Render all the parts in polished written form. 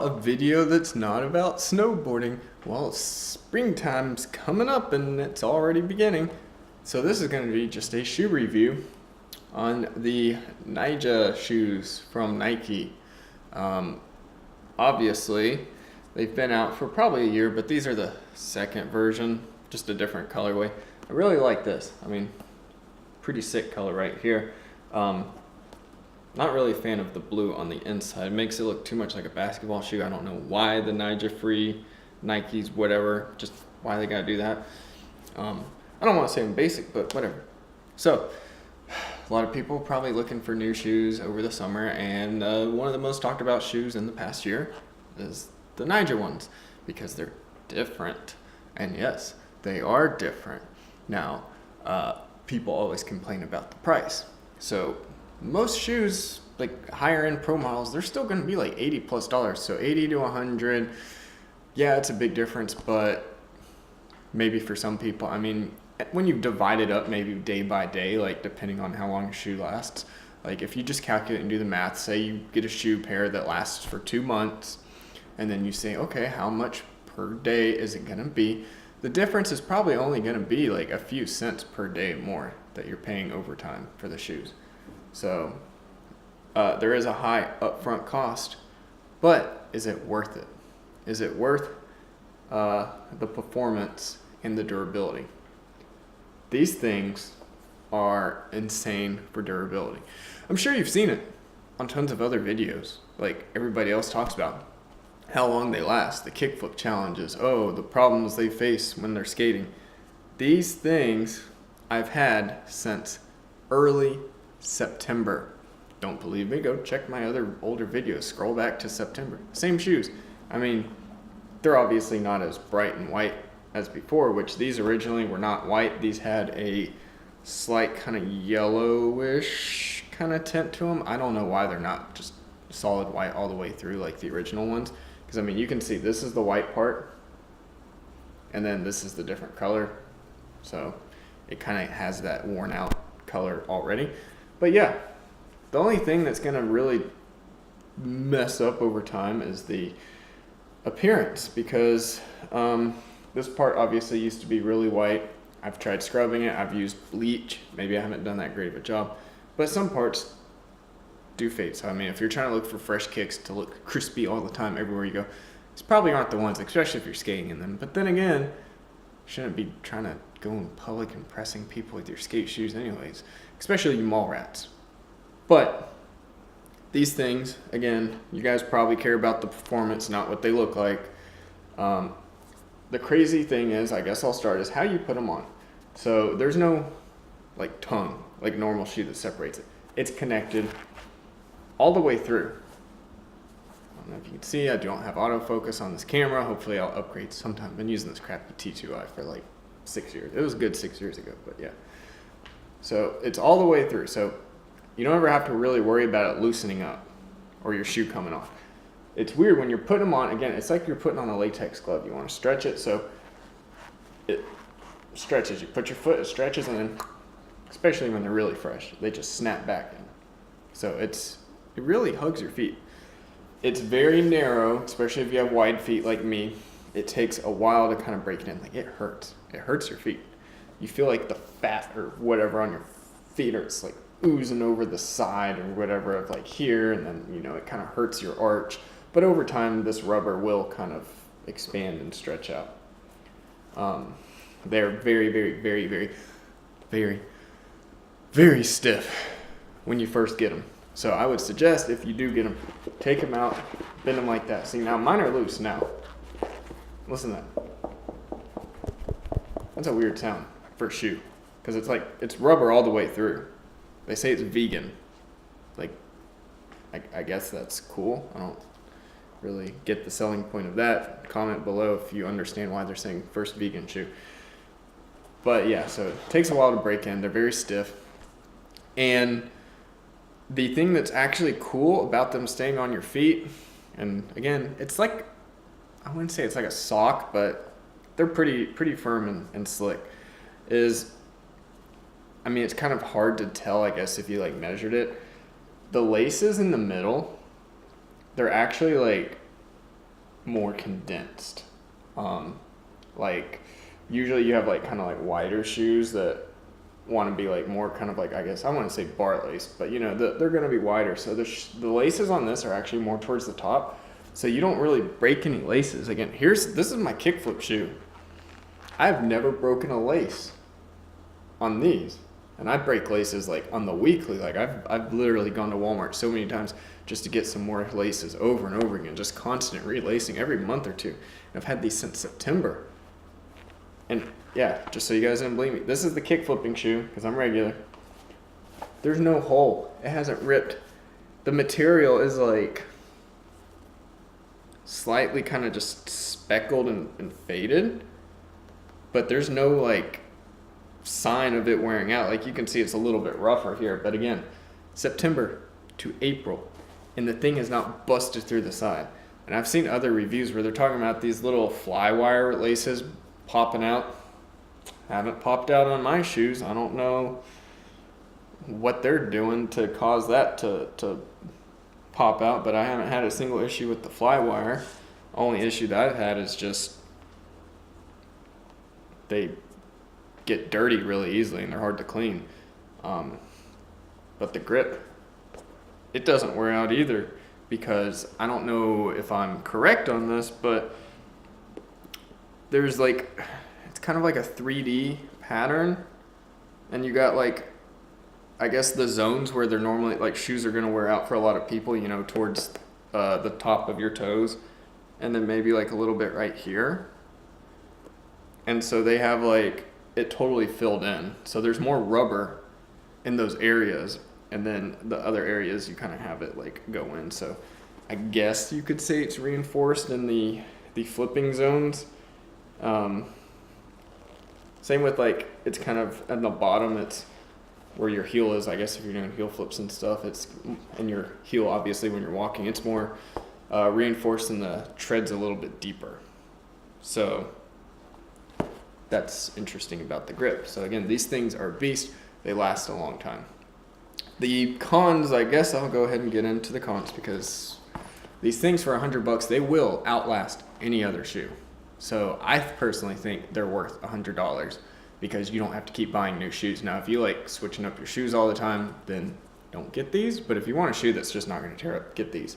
a video that's not about snowboarding. Well, springtime's coming up and it's already beginning. So this is going to be just a shoe review on the Nyjah shoes from Nike. Obviously, they've been out for probably a year, but these are the second version, just a different colorway. I really like this. I mean, pretty sick color right here. Not really a fan of the blue on the inside. It makes it look too much like a basketball shoe. I don't know why the Nyjah free Nikes, whatever, just why they gotta do that. I don't want to say I'm basic, but whatever. So, a lot of people probably looking for new shoes over the summer, and one of the most talked about shoes in the past year is the Nyjah ones because they're different. And yes, they are different. Now, people always complain about the price. So most shoes, like higher end pro models, they're still going to be like $80+. So 80 to 100. Yeah, it's a big difference, but maybe for some people, I mean, when you divide it up maybe day by day, like depending on how long your shoe lasts, like if you just calculate and do the math, say you get a shoe pair that lasts for 2 months, and then you say, okay, how much per day is it going to be? The difference is probably only going to be like a few cents per day more that you're paying overtime for the shoes. So there is a high upfront cost, but is it worth it? Is it worth the performance and the durability? These things are insane for durability. I'm sure you've seen it on tons of other videos, like everybody else talks about how long they last, the kickflip challenges, the problems they face when they're skating. These things I've had since early September. Don't believe me? Go check my other older videos. Scroll back to September. Same shoes. I mean, they're obviously not as bright and white as before, which these originally were not white. These had a slight kind of yellowish kind of tint to them. I don't know why they're not just solid white all the way through like the original ones. Because, I mean, you can see this is the white part, and then this is the different color. So it kind of has that worn out color already. But yeah, the only thing that's going to really mess up over time is the appearance, because this part obviously used to be really white. I've tried scrubbing it. I've used bleach. Maybe I haven't done that great of a job. But some parts do fade. So, I mean, if you're trying to look for fresh kicks to look crispy all the time everywhere you go, these probably aren't the ones, especially if you're skating in them. But then again, you shouldn't be trying to go in public impressing people with your skate shoes anyways, especially you mall rats. But these things, again, you guys probably care about the performance, not what they look like. The crazy thing is, I guess I'll start, is how you put them on. So there's no like tongue, like normal shoe that separates it. It's connected all the way through. I don't know if you can see, I don't have autofocus on this camera. Hopefully I'll upgrade sometime. I've been using this crappy T2i for like 6 years. It was good 6 years ago, but yeah. So it's all the way through. So you don't ever have to really worry about it loosening up or your shoe coming off. It's weird when you're putting them on, again, it's like you're putting on a latex glove. You want to stretch it so it stretches. You put your foot, it stretches, and then, especially when they're really fresh, they just snap back in. So it really hugs your feet. It's very narrow, especially if you have wide feet like me. It takes a while to kind of break it in. Like, it hurts. It hurts your feet. You feel like the fat or whatever on your feet, or it's like oozing over the side or whatever of like here, and then, you know, it kind of hurts your arch. But over time, this rubber will kind of expand and stretch out. They're very, very, very, very, very, very stiff when you first get them. So I would suggest, if you do get them, take them out, bend them like that. See, now mine are loose now. Listen to that. That's a weird sound for a shoe, because it's like, it's rubber all the way through. They say it's vegan. Like, I guess that's cool. I don't really get the selling point of that. Comment below if you understand why they're saying first vegan shoe. But yeah, so it takes a while to break in. They're very stiff. And the thing that's actually cool about them staying on your feet, and again, it's like, I wouldn't say it's like a sock, but they're pretty firm and slick, is, I mean, it's kind of hard to tell, I guess, if you like measured it. The laces in the middle, they're actually like more condensed. Like usually you have like kind of like wider shoes that want to be like more kind of like, I guess I want to say bar laced, but you know, they're going to be wider. So the laces on this are actually more towards the top. So you don't really break any laces. Again, this is my kickflip shoe. I've never broken a lace on these. And I break laces like on the weekly. Like I've literally gone to Walmart so many times just to get some more laces over and over again, just constant relacing every month or two. And I've had these since September. And yeah, just so you guys didn't believe me, this is the kick flipping shoe because I'm regular. There's no hole. It hasn't ripped. The material is like slightly kind of just speckled and faded, but there's no like sign of it wearing out. Like you can see it's a little bit rougher here, but again, September to April, and the thing has not busted through the side. And I've seen other reviews where they're talking about these little fly wire laces popping out. Haven't popped out on my shoes. I don't know what they're doing to cause that to pop out, but I haven't had a single issue with the fly wire. Only issue that I've had is just they get dirty really easily and they're hard to clean. But the grip, it doesn't wear out either, because I don't know if I'm correct on this, but there's like, it's kind of like a 3D pattern, and you got like, I guess the zones where they're normally, like shoes are going to wear out for a lot of people, you know, towards the top of your toes, and then maybe like a little bit right here. And so they have like it totally filled in. So there's more rubber in those areas, and then the other areas you kind of have it like go in. So I guess you could say it's reinforced in the flipping zones. Same with like, it's kind of at the bottom, it's where your heel is, I guess, if you're doing heel flips and stuff. It's in your heel, obviously, when you're walking. It's more reinforced in the treads a little bit deeper. So that's interesting about the grip. So again, these things are a beast. They last a long time. The cons, I guess I'll go ahead and get into the cons, because these things for $100, they will outlast any other shoe. So I personally think they're worth $100, because you don't have to keep buying new shoes. Now, if you like switching up your shoes all the time, then don't get these. But if you want a shoe that's just not going to tear up, get these.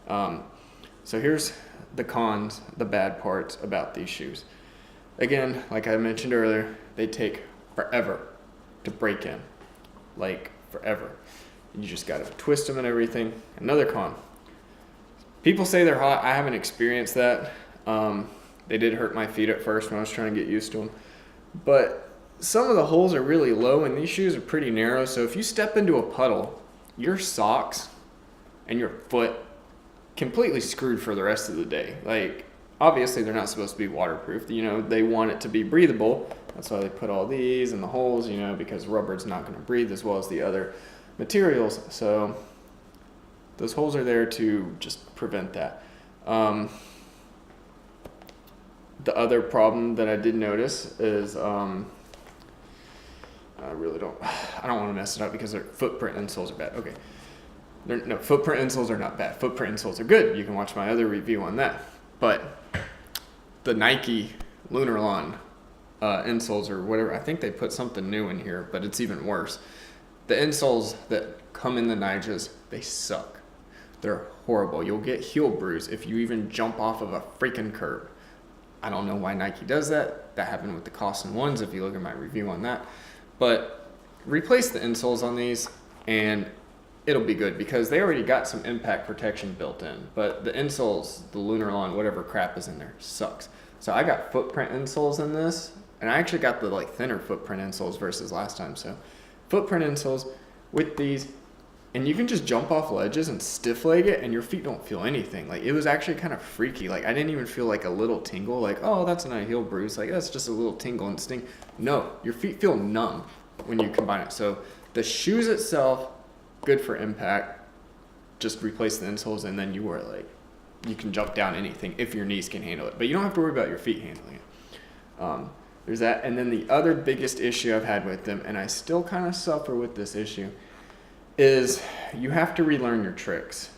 So here's the cons, the bad parts about these shoes. Again, like I mentioned earlier, they take forever to break in, like forever. You just got to twist them and everything. Another con, people say they're hot. I haven't experienced that. They did hurt my feet at first when I was trying to get used to them. But some of the holes are really low, and these shoes are pretty narrow. So if you step into a puddle, your socks and your foot completely screwed for the rest of the day. Like, obviously they're not supposed to be waterproof. You know, they want it to be breathable. That's why they put all these in the holes, you know, because rubber's not going to breathe as well as the other materials. So those holes are there to just prevent that. The other problem that I did notice is I don't want to mess it up because their footprint insoles are bad. Okay. No, footprint insoles are not bad. Footprint insoles are good. You can watch my other review on that. But the Nike relearn insoles or whatever, I think they put something new in here, but it's even worse. The insoles that come in the Nyjahs, they suck. They're horrible. You'll get heel bruise if you even jump off of a freaking curb. I don't know why Nike does that. That happened with the Costin ones if you look at my review on that. But replace the insoles on these and it'll be good, because they already got some impact protection built in. But the insoles, the relearn, whatever crap is in there, sucks. So I got footprint insoles in this, and I actually got the like thinner footprint insoles versus last time. So footprint insoles with these, and you can just jump off ledges and stiff leg it and your feet don't feel anything. Like, it was actually kind of freaky. Like, I didn't even feel like a little tingle, like, oh, that's not a heel bruise, like that's just a little tingle and sting. No, your feet feel numb when you combine it. So the shoes itself, good for impact. Just replace the insoles and then you are like, you can jump down anything if your knees can handle it, but you don't have to worry about your feet handling it. There's that. And then the other biggest issue I've had with them, and I still kind of suffer with this issue, is you have to relearn your tricks.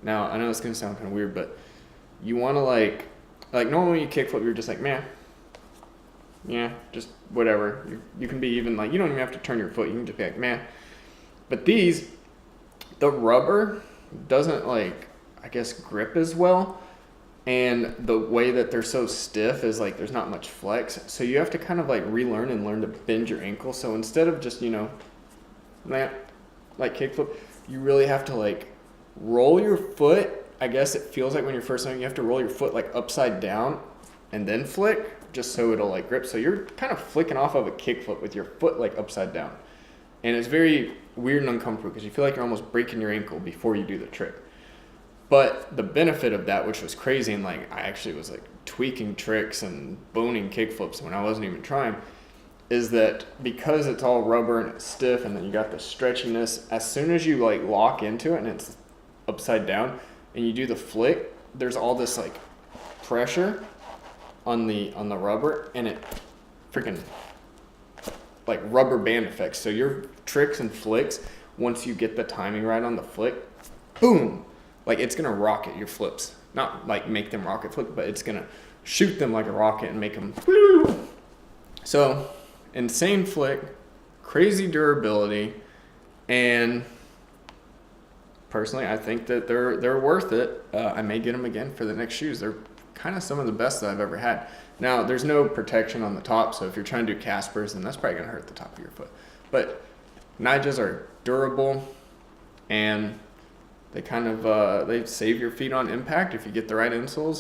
Now, I know it's going to sound kind of weird, but you want to like normally you kickflip, you're just like, man, yeah, just whatever. You can be even like, you don't even have to turn your foot. You can just be like, man. But these, the rubber doesn't like, I guess, grip as well. And the way that they're so stiff is like there's not much flex. So you have to kind of like relearn and learn to bend your ankle. So instead of just, like kickflip, you really have to like roll your foot. I guess it feels like when you're first learning, you have to roll your foot like upside down and then flick just so it'll like grip. So you're kind of flicking off of a kickflip with your foot like upside down. And it's very weird and uncomfortable because you feel like you're almost breaking your ankle before you do the trick. But the benefit of that, which was crazy, and like I actually was like tweaking tricks and boning kickflips when I wasn't even trying, is that because it's all rubber and it's stiff and then you got the stretchiness, as soon as you like lock into it and it's upside down and you do the flick, there's all this like pressure on the rubber, and it freaking like rubber band effects. So your tricks and flicks, once you get the timing right on the flick, boom, like it's gonna rocket your flips. Not like make them rocket flip, but it's gonna shoot them like a rocket and make them. So insane flick, crazy durability, and personally, I think that they're worth it. I may get them again for the next shoes. They're kind of some of the best that I've ever had. Now, there's no protection on the top, so if you're trying to do Caspers, then that's probably going to hurt the top of your foot. But Nyjahs are durable, and they kind of they save your feet on impact if you get the right insoles.